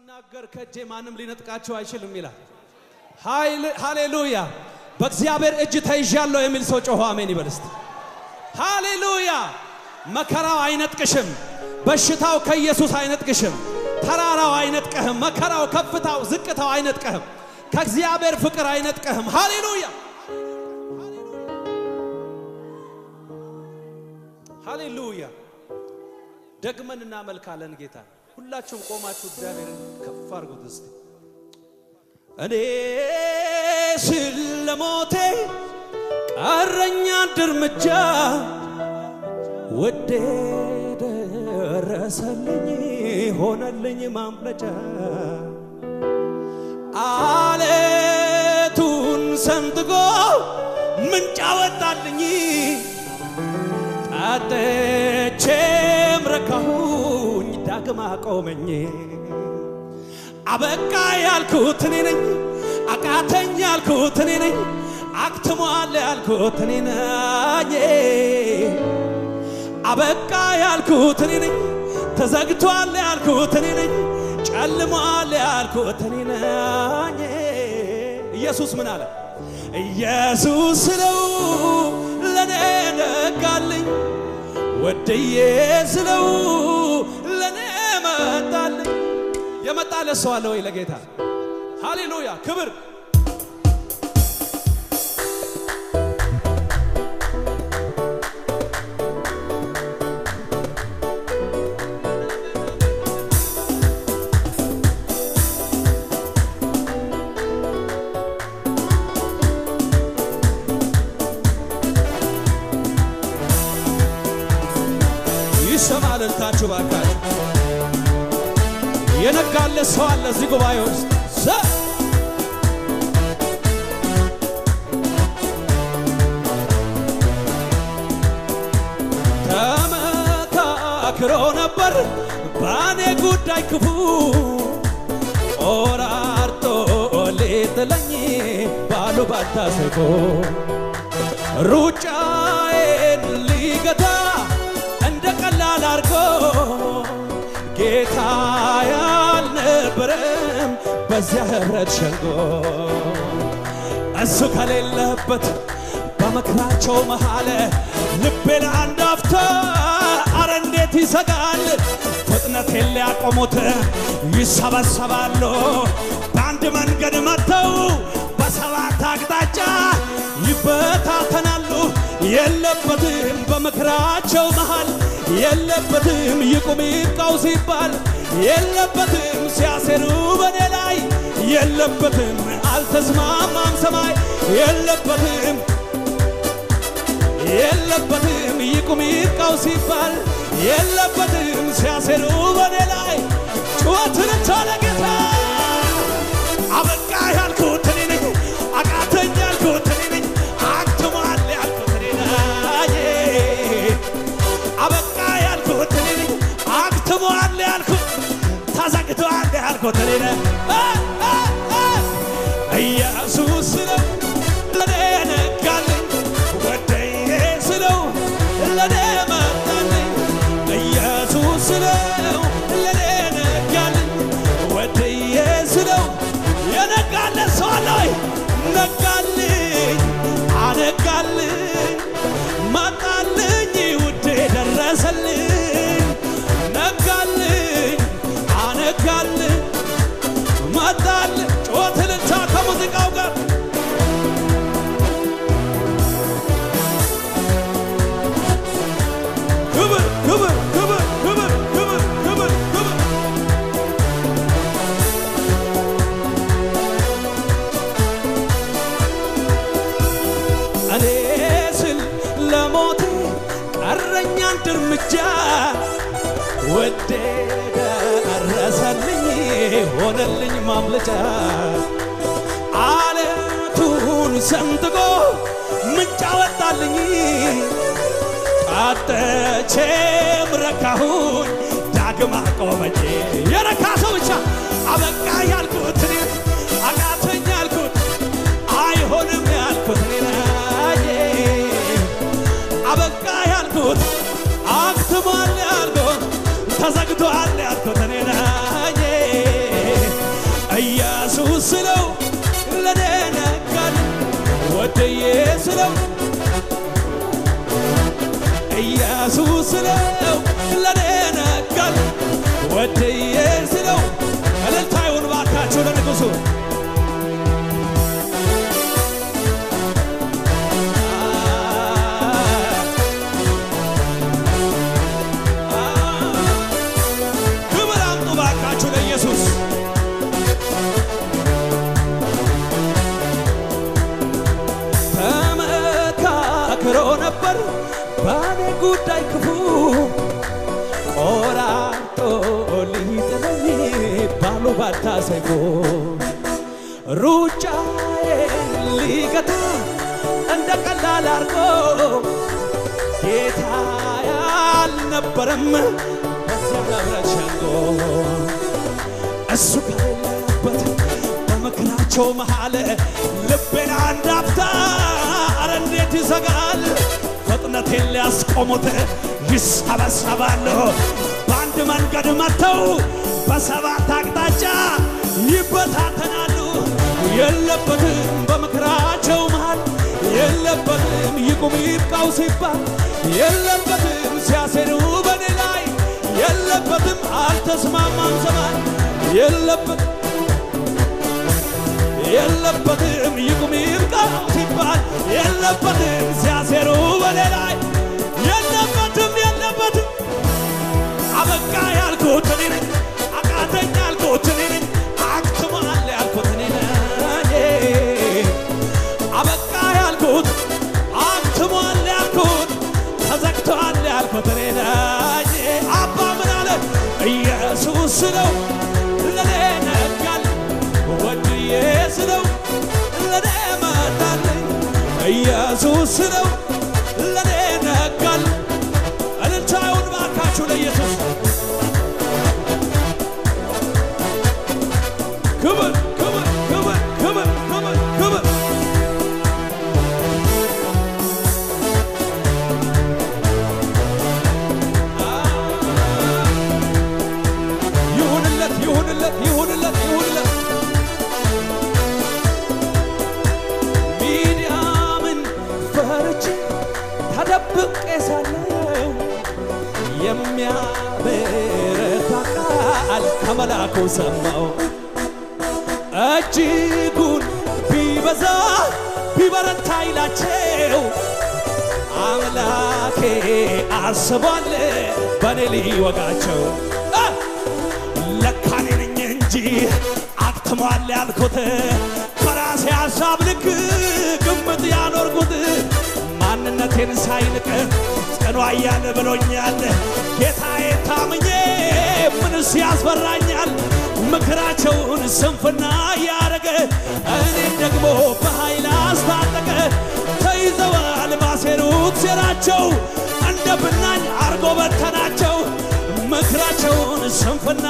ሲናገር ከጄ ማንም ሊነጥቃቸው አይችልም ይላል። ሃሌሉያ በእግዚአብሔር እጅ ተይዣለሁ የሚል ሰው ጮሆ አሜን ይበል እስቲ። ሃሌሉያ መከራው አይነጥቅሽም፣ በሽታው ከኢየሱስ አይነጥቅሽም፣ ተራራው አይነጥቀህም፣ መከራው ከፍታው ዝቅታው አይነጥቀህም፣ ከእግዚአብሔር ፍቅር አይነጥቀህም። ሃሌሉያ ሃሌሉያ ደግመን እናመልካለን ጌታ። ሁላችሁም ቆማችሁ እግዚአብሔርን ከፍ አድርጉት እስቲ። እኔ ስለሞቴ ቀረኛ እርምጃ ወዴ ደረሰልኝ ሆነልኝ ማምለጫ አለቱን ሰንጥቆ ምንጭ አወጣልኝ ጠጥቼም ረካሁኝ ዳግም አቆመኝ። አበቃ ያልኩት እኔ ነኝ፣ አቃተኝ ያልኩት እኔ ነኝ፣ አክትሟል ያልኩት እኔ ነኝ። አበቃ ያልኩት እኔ ነኝ፣ ተዘግቷል ያልኩት እኔ ነኝ፣ ጨልሟል ያልኩት እኔ ነኝ። ኢየሱስ ምን አለ? ኢየሱስ ነው ለኔ ነጋልኝ፣ ወደዬ ስለው ለኔ መጣልኝ። የመጣለ ሰው አለ ወይ ለጌታ? ሃሌሉያ ክብር ይሰማል። እንታችሁ ባካችሁ የነጋለ ሰው አለ እዚህ ጉባኤ ውስጥ ተመካክሮ ነበር ባኔ ጉዳይ ክፉ ቆራርጦ ሊጥለኝ ባሉ ባታሰቆ ሩጫዬን ሊገታ እንደ ቀላል አርጎ ጌታ ያልነበረም በዚያ ህብረት ሸንጎ እሱ ከሌለበት በመከራቸው መሃል ልቤ ለአንድ አፍታ አረ እንዴት ይሰጋል። ፍጥነቴን ሊያቆሙት ይሰበሰባሉ፣ በአንድ መንገድ መጥተው በሰባት አቅጣጫ ይበታተናሉ። የለበትም በመከራቸው መሃል የለበትም ይቁም ይብቃው ሲባል የለበትም ሲያሴሩ በኔ ላይ የለበትም አልተስማማም ሰማይ የለበትም የለበትም ይቁም ይብቃው ሲባል የለበትም ሲያሴሩ በኔ ላይ ጩኸትን ታለጌታ አበቃ ያልኩት እኔ ነኝ፣ አቃተኝ ያልኩት እኔ ነኝ፣ አክትሟል ያልኩት እኔ ነኝ። አበቃ ያልኩት እኔ ነኝ፣ አክትሟል ያልኩት ተዘግቷል ያልኩት እኔ ነኝ። ኢየሱስ ነው ለኔ ነጋልኝ፣ ወደዬ ስለው ለኔ መጣልኝ። ኢየሱስ ነው ለኔ ነጋልኝ፣ ወደዬ ስለው የነጋለ ሰው አለ ወይ? ነጋልኝ አነጋልኝ መጣልኝ ውዴ ደረሰልኝ። ነጋልኝ አነጋልኝ መጣልኝ። ጮት ልልታ ከሙዚቃው ጋር ክብር ክብር ክብር ክብር ክብር ክብር ክብር እኔ ስል ለሞቴ ቀረኛ አንድ እርምጃ ወዴ ደረሰልኝ ሆነልኝ ማምለጫ አለቱን ሰንጥቆ ምንጭ አወጣልኝ ጠጥቼም ረካሁኝ ዳግም አቆመኝ። የረካ ሰው ብቻ አበቃ ያልኩት እኔ አቃተኝ ያልኩት አይሆንም ያልኩት እኔ ነኝ። አበቃ ያልኩት አክትሟል ያልኩት ተዘግቷል ያልኩት እኔ ነኝ። ኢየሱስ ነው ለኔ ነጋል ወድዬ ስለው እልልታዩን ባካችሁ ለንጉሡ ክብር አምጡ ባካችሁ ለኢየሱስ ተመካክሮ ነበር ባኔ ጉዳይ ክፉ ቆራጦ ሊጥለኝ ባሉባልታ ሰይፎ ሩጫዬን ሊገታ እንደ ቀላል አርጎ ጌታ ያልነበረም በዚያ ህብረት ሸንጎ እሱ ከሌለበት በምክራቸው መሃል ልቤን አንድ አፍታ ኧረ እንዴት ይዘጋል ፍጥነቴን ሊያስቆሙት ይሰበሰባሉ በአንድ መንገድ መጥተው በሰባት አቅጣጫ ይበታተናሉ የለበትም በምክራቸው መሃል የለበትም ይቁም ይብቃው ሲባል የለበትም ሲያሴሩ በኔ ላይ የለበትም አልተስማማም ዘመን የለበትም ይቁም ይብቃው ሲባል የለበትም ሲያሴሩ በኔ ላይ የለበትም አበቃ ያልኩት እኔ ነኝ አቃተኝ ያልኩት እኔ ነኝ አክትሟል ያልኩት እኔ ነኝ አበቃ ያልኩት አክትሟል ያልኩት ተዘግቷል ያልኩት እኔ ነኝ አባ ምን አለ ኢየሱስ ነው ለኔ ነጋል ወድዬ ስለው ለኔ መጣልኝ ኢየሱስ ነው ለኔ ነጋል እልልታዩን ባካችሁ ለኢየሱስ ክብር ክብር ክብር ክብር ክብር ክብር ይሁንለት ይሁንለት ይሁንለት ይሁንለት ሚዲያምን ፈርቼ ተደብቄ ሳለሁ የሚያበረታ ቃል ከመላኩ ሰማው እጅጉን ቢበዛ ቢበረታ ይላቸው አምላኬ አስቧል በኔ ሊወጋቸው ለካ እኔ ነኝ እንጂ አክትሟል ያልኩት በራሴ ሐሳብ ልክ ግምት ያኖርኩት ማንነቴን ሳይንቅ ጽኑ ኃያል ብሎኛል ጌታዬ ታምኜ ምንስ ያስፈራኛል ምክራቸውን ስንፍና ያረገ እኔን ደግሞ በኃይል አስታጠቀ ተይዘዋል ባሴሩት ሴራቸው እንደ ብናኝ አርጎ በተናቸው ምክራቸውን ስንፍና